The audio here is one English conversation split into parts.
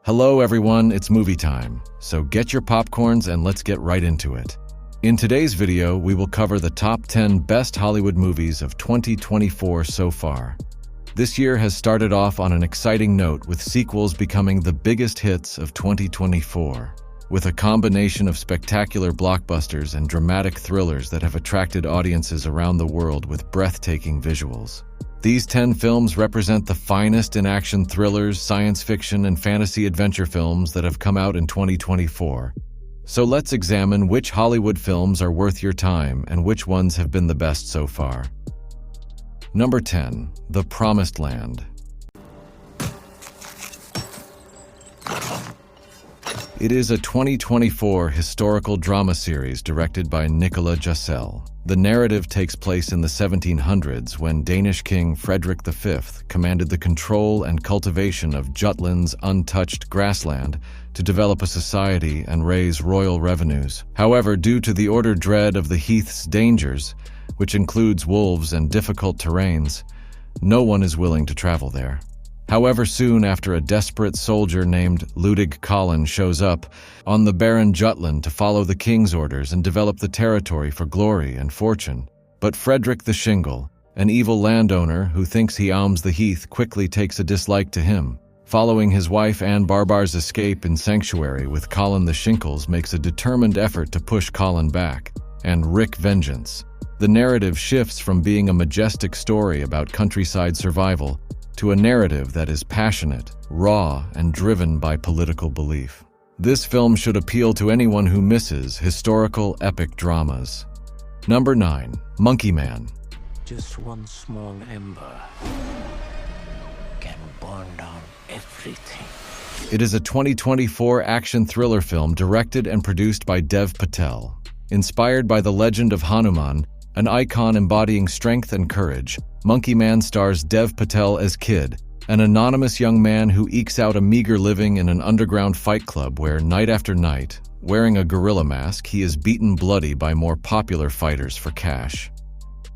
Hello everyone, it's movie time. So get your popcorns and let's get right into it. In today's video, we will cover the top 10 best Hollywood movies of 2024 so far. This year has started off on an exciting note with sequels becoming the biggest hits of 2024. With a combination of spectacular blockbusters and dramatic thrillers that have attracted audiences around the world with breathtaking visuals. These 10 films represent the finest in action thrillers, science fiction, and fantasy adventure films that have come out in 2024. So let's examine which Hollywood films are worth your time and which ones have been the best so far. Number 10. The Promised Land. It is a 2024 historical drama series directed by Nicolas Jussel. The narrative takes place in the 1700s when Danish King Frederick V commanded the control and cultivation of Jutland's untouched grassland to develop a society and raise royal revenues. However, due to the ordered dread of the heath's dangers, which includes wolves and difficult terrains, no one is willing to travel there. However, soon after a desperate soldier named Ludig Collin shows up on the barren Jutland to follow the king's orders and develop the territory for glory and fortune. But Frederick the Shingle, an evil landowner who thinks he owns the heath, quickly takes a dislike to him. Following his wife Anne Barbar's escape in sanctuary with Colin the Shinkles makes a determined effort to push Colin back and wreak vengeance. The narrative shifts from being a majestic story about countryside survival to a narrative that is passionate, raw, and driven by political belief. This film should appeal to anyone who misses historical epic dramas. Number 9. Monkey Man. Just one small ember can burn down everything. It is a 2024 action thriller film directed and produced by Dev Patel. Inspired by the legend of Hanuman, an icon embodying strength and courage, Monkey Man stars Dev Patel as Kid, an anonymous young man who ekes out a meager living in an underground fight club where, night after night, wearing a gorilla mask, he is beaten bloody by more popular fighters for cash.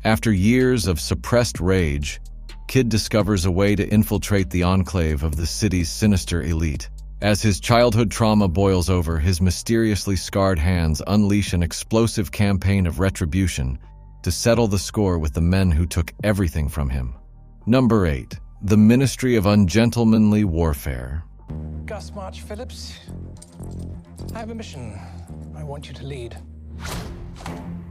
After years of suppressed rage, Kid discovers a way to infiltrate the enclave of the city's sinister elite. As his childhood trauma boils over, his mysteriously scarred hands unleash an explosive campaign of retribution to settle the score with the men who took everything from him. Number 8. The Ministry of Ungentlemanly Warfare. Gus March Phillips, I have a mission I want you to lead.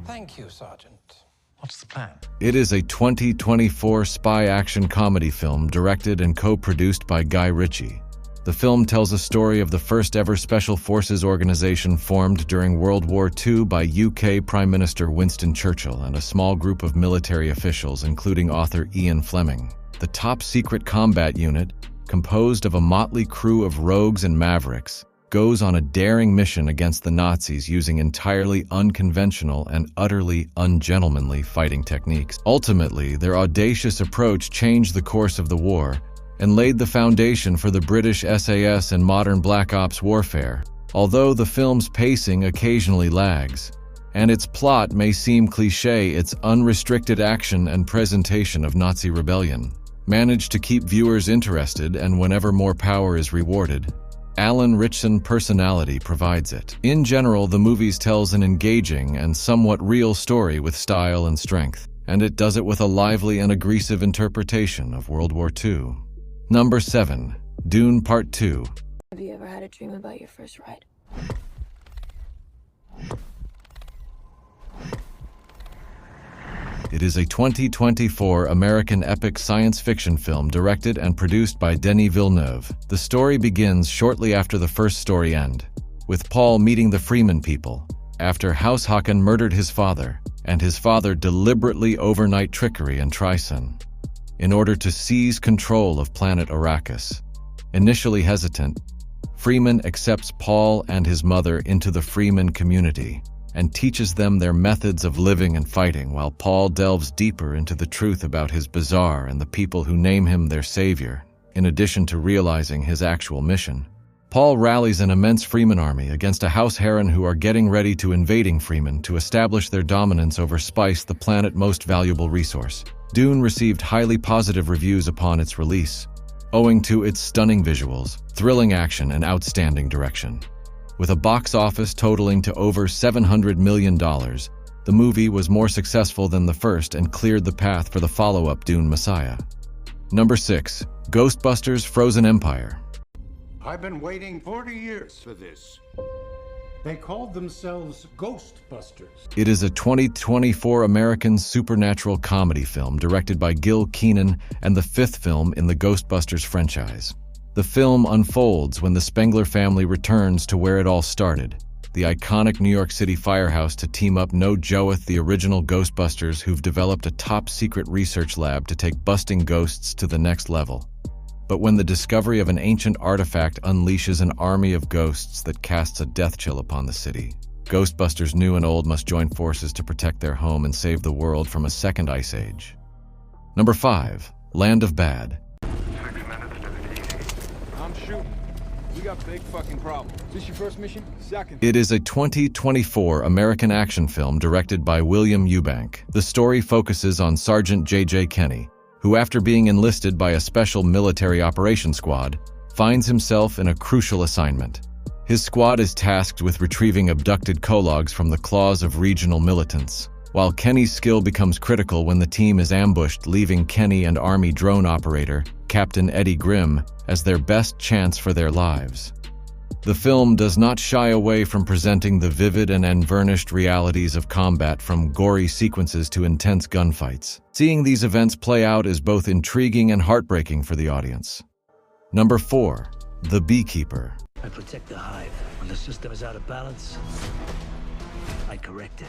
Thank you, Sergeant. What's the plan? It is a 2024 spy action comedy film directed and co-produced by Guy Ritchie. The film tells a story of the first-ever Special Forces organization formed during World War II by UK Prime Minister Winston Churchill and a small group of military officials, including author Ian Fleming. The top-secret combat unit, composed of a motley crew of rogues and mavericks, goes on a daring mission against the Nazis using entirely unconventional and utterly ungentlemanly fighting techniques. Ultimately, their audacious approach changed the course of the war and laid the foundation for the British SAS and modern Black Ops warfare. Although the film's pacing occasionally lags, and its plot may seem cliché, its unrestricted action and presentation of Nazi rebellion managed to keep viewers interested, and whenever more power is rewarded, Alan Ritchson's personality provides it. In general, the movie tells an engaging and somewhat real story with style and strength, and it does it with a lively and aggressive interpretation of World War II. Number 7. Dune Part 2. Have you ever had a dream about your first ride? It is a 2024 American epic science fiction film directed and produced by Denis Villeneuve. The story begins shortly after the first story end, with Paul meeting the Freeman people, after House Haken murdered his father, and his father deliberately overnight trickery and treason in order to seize control of planet Arrakis. Initially hesitant, Freeman accepts Paul and his mother into the Freeman community and teaches them their methods of living and fighting, while Paul delves deeper into the truth about his bazaar and the people who name him their savior, in addition to realizing his actual mission. Paul rallies an immense Freeman army against a House Harren who are getting ready to invading Freeman to establish their dominance over spice, the planet's most valuable resource. Dune received highly positive reviews upon its release, owing to its stunning visuals, thrilling action, and outstanding direction. With a box office totaling to over $700 million, the movie was more successful than the first and cleared the path for the follow-up Dune Messiah. Number 6. Ghostbusters: Frozen Empire. I've been waiting 40 years for this. They called themselves Ghostbusters. It is a 2024 American supernatural comedy film directed by Gil Kenan and the fifth film in the Ghostbusters franchise. The film unfolds when the Spengler family returns to where it all started, the iconic New York City firehouse, to team up no joe with the original Ghostbusters, who've developed a top-secret research lab to take busting ghosts to the next level. But when the discovery of an ancient artifact unleashes an army of ghosts that casts a death chill upon the city, Ghostbusters new and old must join forces to protect their home and save the world from a second ice age. Number 5. Land of Bad. 6 minutes to the TV. I'm shooting. We got big fucking problem. Is this your first mission? Second. It is a 2024 American action film directed by William Eubank. The story focuses on Sergeant J.J. Kenny, who, after being enlisted by a special military operations squad, finds himself in a crucial assignment. His squad is tasked with retrieving abducted cologs from the claws of regional militants, while Kenny's skill becomes critical when the team is ambushed, leaving Kenny and Army drone operator, Captain Eddie Grimm, as their best chance for their lives. The film does not shy away from presenting the vivid and unvarnished realities of combat, from gory sequences to intense gunfights. Seeing these events play out is both intriguing and heartbreaking for the audience. Number 4. The Beekeeper. I protect the hive. When the system is out of balance, I correct it.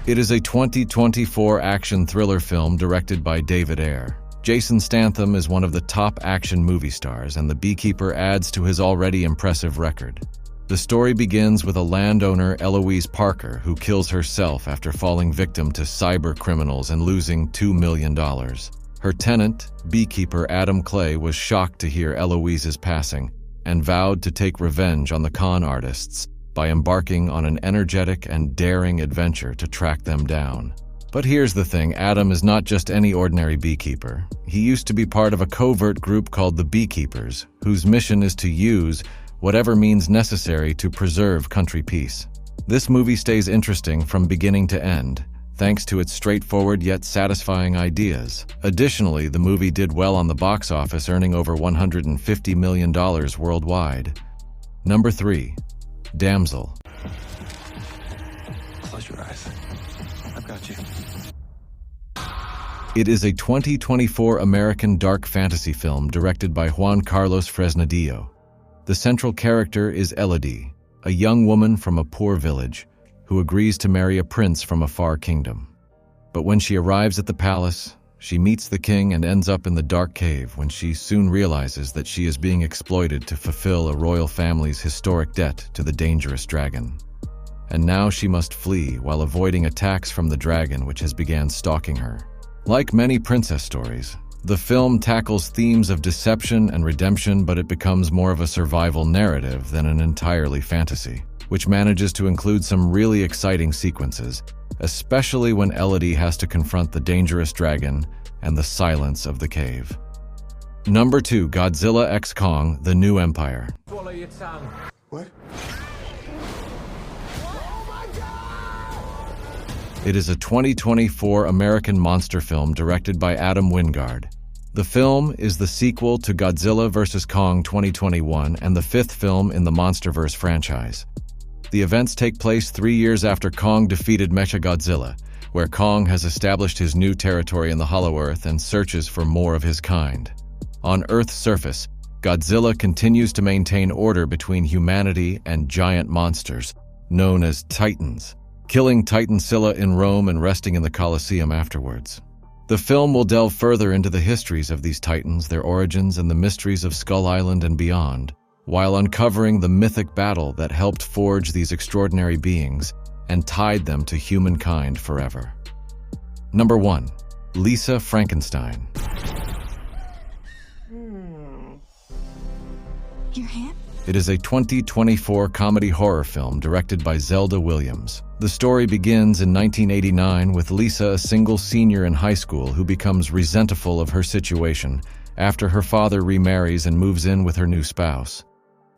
It is a 2024 action thriller film directed by David Ayer. Jason Statham is one of the top action movie stars, and The Beekeeper adds to his already impressive record. The story begins with a landowner, Eloise Parker, who kills herself after falling victim to cyber criminals and losing $2 million. Her tenant, beekeeper Adam Clay, was shocked to hear Eloise's passing and vowed to take revenge on the con artists by embarking on an energetic and daring adventure to track them down. But here's the thing, Adam is not just any ordinary beekeeper. He used to be part of a covert group called the Beekeepers, whose mission is to use whatever means necessary to preserve country peace. This movie stays interesting from beginning to end, thanks to its straightforward yet satisfying ideas. Additionally, the movie did well on the box office, earning over $150 million worldwide. Number 3. Damsel. Close your eyes. I've got you. It is a 2024 American dark fantasy film directed by Juan Carlos Fresnadillo. The central character is Elodie, a young woman from a poor village who agrees to marry a prince from a far kingdom. But when she arrives at the palace, she meets the king and ends up in the dark cave when she soon realizes that she is being exploited to fulfill a royal family's historic debt to the dangerous dragon. And now she must flee while avoiding attacks from the dragon, which has began stalking her. Like many princess stories, the film tackles themes of deception and redemption, but it becomes more of a survival narrative than an entirely fantasy, which manages to include some really exciting sequences, especially when Elodie has to confront the dangerous dragon and the silence of the cave. Number 2. Godzilla x Kong: The New Empire. Swallow your tongue. What? It is a 2024 American monster film directed by Adam Wingard. The film is the sequel to Godzilla vs. Kong 2021 and the fifth film in the MonsterVerse franchise. The events take place 3 years after Kong defeated Mechagodzilla, where Kong has established his new territory in the Hollow Earth and searches for more of his kind. On Earth's surface, Godzilla continues to maintain order between humanity and giant monsters, known as Titans, killing Titansilla in Rome and resting in the Colosseum afterwards. The film will delve further into the histories of these Titans, their origins, and the mysteries of Skull Island and beyond, while uncovering the mythic battle that helped forge these extraordinary beings and tied them to humankind forever. Number 1. Lisa Frankenstein. Your hand? It is a 2024 comedy horror film directed by Zelda Williams. The story begins in 1989 with Lisa, a single senior in high school who becomes resentful of her situation after her father remarries and moves in with her new spouse.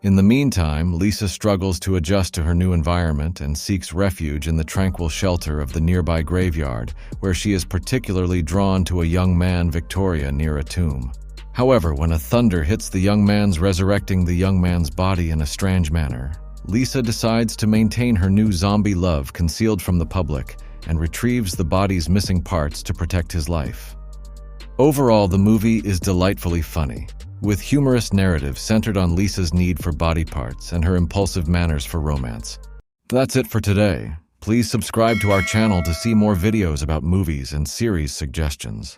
In the meantime, Lisa struggles to adjust to her new environment and seeks refuge in the tranquil shelter of the nearby graveyard, where she is particularly drawn to a young man, Victoria, near a tomb. However, when a thunder hits the young man's, resurrecting the young man's body in a strange manner, Lisa decides to maintain her new zombie love concealed from the public and retrieves the body's missing parts to protect his life. Overall, the movie is delightfully funny, with humorous narrative centered on Lisa's need for body parts and her impulsive manners for romance. That's it for today. Please subscribe to our channel to see more videos about movies and series suggestions.